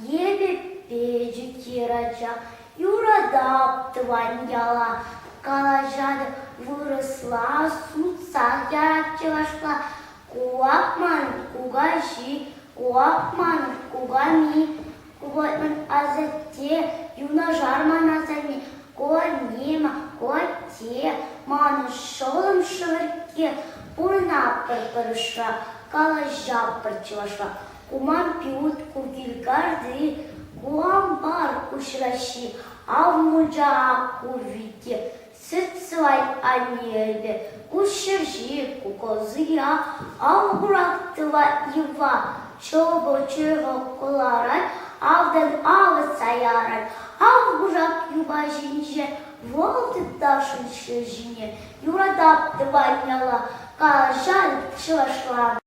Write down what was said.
ебе педжи тирача, юрада тваньяла, калажада выросла, сутсах ярачевашла, куакман кугаши, куакман кугами, кугатман азате, юна жарман азами, куанема, куате, ману шолом швырке, пурна перперша, калажа перчевашла, куман пьют кукилькарды, куамбар кушраши, а в муджа кувите, сыцвай анебе, кушержи кукозия, а в гурактыва ива, чобо чего куларай, авдан авасаярай, а в гурак юбажинже, волты дашин шежине, юрадап тваняла, калажаль чевашла.